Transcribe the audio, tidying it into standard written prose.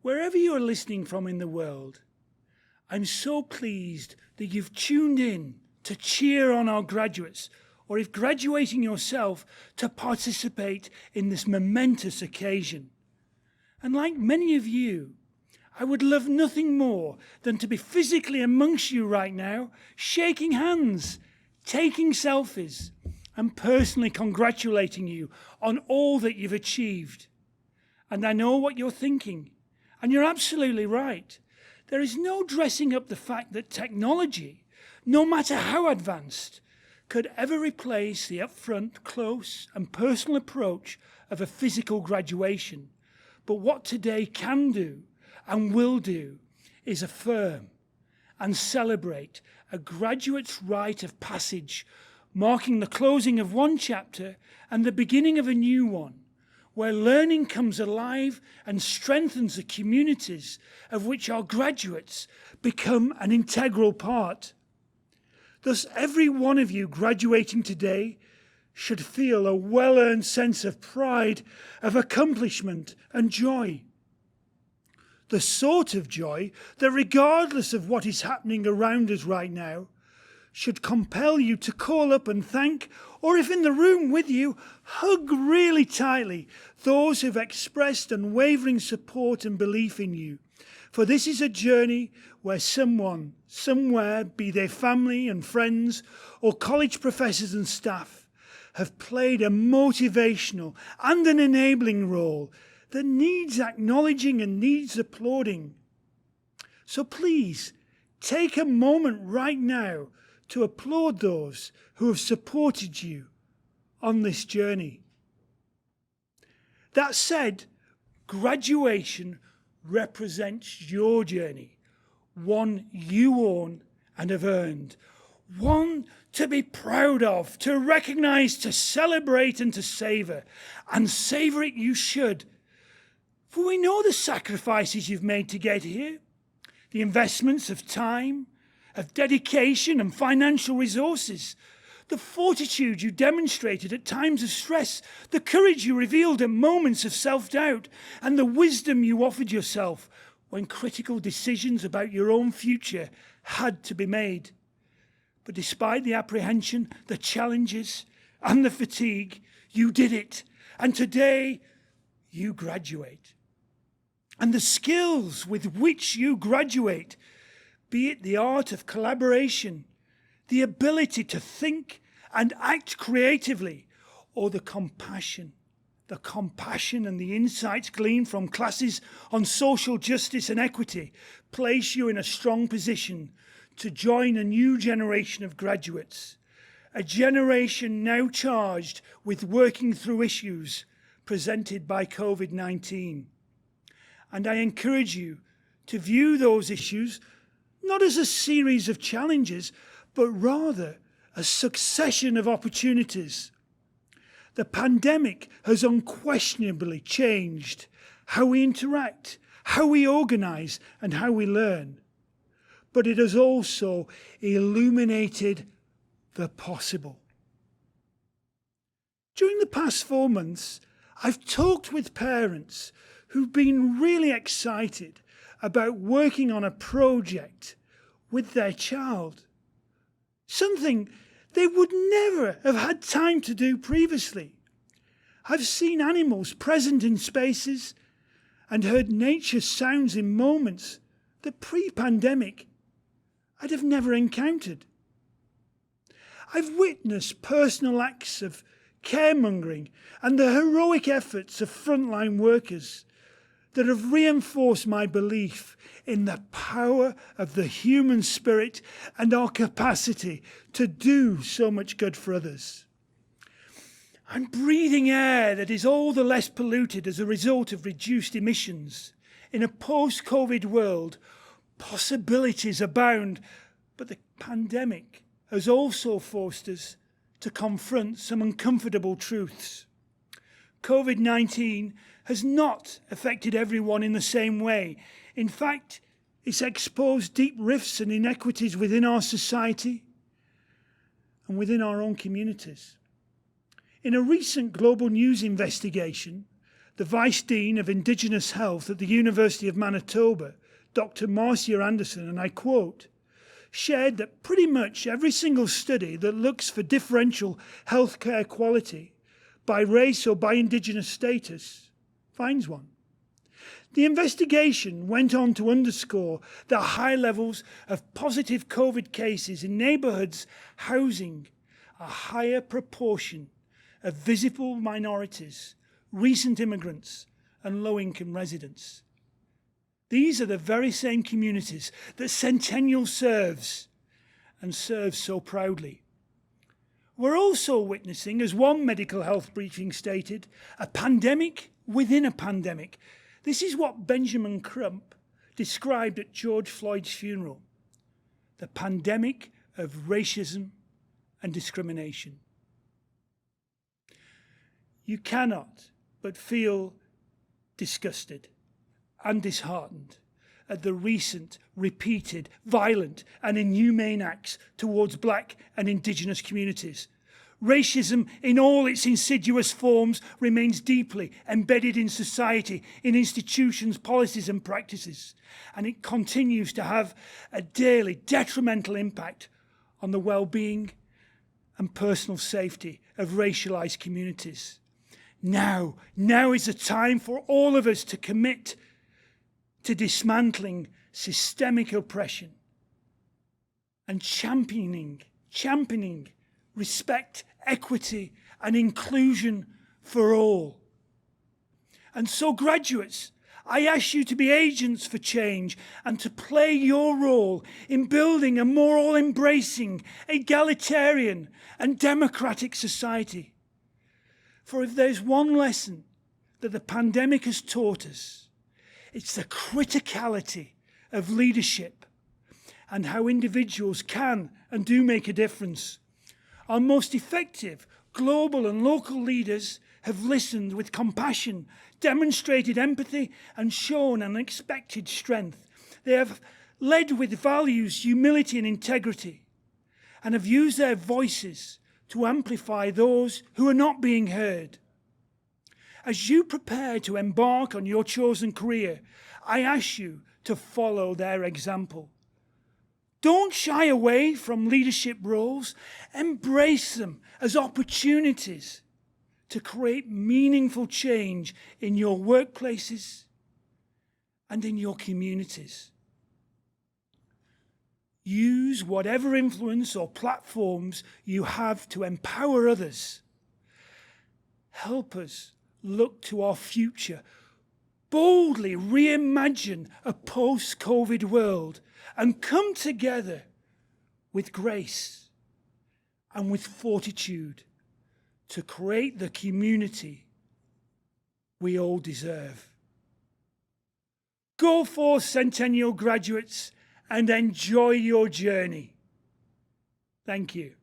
Wherever you are listening from in the world, I'm so pleased that you've tuned in to cheer on our graduates, or if graduating yourself, to participate in this momentous occasion. And like many of you, I would love nothing more than to be physically amongst you right now, shaking hands, taking selfies, and personally congratulating you on all that you've achieved. And I know what you're thinking, and you're absolutely right. There is no dressing up the fact that technology, no matter how advanced, could ever replace the upfront, close, and personal approach of a physical graduation. But what today can do and will do is affirm and celebrate a graduate's rite of passage, marking the closing of one chapter and the beginning of a new one, where learning comes alive and strengthens the communities of which our graduates become an integral part. Thus, every one of you graduating today should feel a well-earned sense of pride, of accomplishment and joy. The sort of joy that, regardless of what is happening around us right now, should compel you to call up and thank, or if in the room with you, hug really tightly those who've expressed unwavering support and belief in you. For this is a journey where someone, somewhere, be they family and friends, or college professors and staff, have played a motivational and an enabling role that needs acknowledging and needs applauding. So please, take a moment right now to applaud those who have supported you on this journey. That said, graduation represents your journey, one you own and have earned, one to be proud of, to recognize, to celebrate and to savor. And savor it you should. For we know the sacrifices you've made to get here, the investments of time, of dedication and financial resources, the fortitude you demonstrated at times of stress, the courage you revealed at moments of self-doubt, and the wisdom you offered yourself when critical decisions about your own future had to be made. But despite the apprehension, the challenges, and the fatigue, you did it. And today, you graduate. And the skills with which you graduate, be it the art of collaboration, the ability to think and act creatively, or the compassion and the insights gleaned from classes on social justice and equity, place you in a strong position to join a new generation of graduates, a generation now charged with working through issues presented by COVID-19. And I encourage you to view those issues not as a series of challenges, but rather a succession of opportunities. The pandemic has unquestionably changed how we interact, how we organize, and how we learn. But it has also illuminated the possible. During the past 4 months, I've talked with parents who've been really excited about working on a project with their child, something they would never have had time to do previously. I've seen animals present in spaces and heard nature sounds in moments that pre-pandemic I'd have never encountered. I've witnessed personal acts of caremongering and the heroic efforts of frontline workers that have reinforced my belief in the power of the human spirit and our capacity to do so much good for others. I'm breathing air that is all the less polluted as a result of reduced emissions. In a post-COVID world, possibilities abound, but the pandemic has also forced us to confront some uncomfortable truths. COVID-19 has not affected everyone in the same way. In fact, it's exposed deep rifts and inequities within our society and within our own communities. In a recent global news investigation, the Vice Dean of Indigenous Health at the University of Manitoba, Dr. Marcia Anderson, and I quote, shared that pretty much every single study that looks for differential healthcare quality by race or by Indigenous status finds one. The investigation went on to underscore the high levels of positive COVID cases in neighbourhoods housing a higher proportion of visible minorities, recent immigrants, and low-income residents. These are the very same communities that Centennial serves, and serves so proudly. We're also witnessing, as one medical health briefing stated, a pandemic within a pandemic. This is what Benjamin Crump described at George Floyd's funeral: the pandemic of racism and discrimination. You cannot but feel disgusted and disheartened at the recent, repeated, violent and inhumane acts towards Black and Indigenous communities. Racism in all its insidious forms remains deeply embedded in society, in institutions, policies and practices, and it continues to have a daily detrimental impact on the well-being and personal safety of racialized communities. Now is the time for all of us to commit to dismantling systemic oppression and championing respect, equity, and inclusion for all. And so, graduates, I ask you to be agents for change and to play your role in building a more all-embracing, egalitarian, and democratic society. For if there's one lesson that the pandemic has taught us, it's the criticality of leadership and how individuals can and do make a difference. Our most effective global and local leaders have listened with compassion, demonstrated empathy, and shown unexpected strength. They have led with values, humility, and integrity, and have used their voices to amplify those who are not being heard. As you prepare to embark on your chosen career, I ask you to follow their example. Don't shy away from leadership roles. Embrace them as opportunities to create meaningful change in your workplaces and in your communities. Use whatever influence or platforms you have to empower others. Help us look to our future. Boldly reimagine a post-COVID world and come together with grace and with fortitude to create the community we all deserve. Go forth, Centennial graduates, and enjoy your journey. Thank you.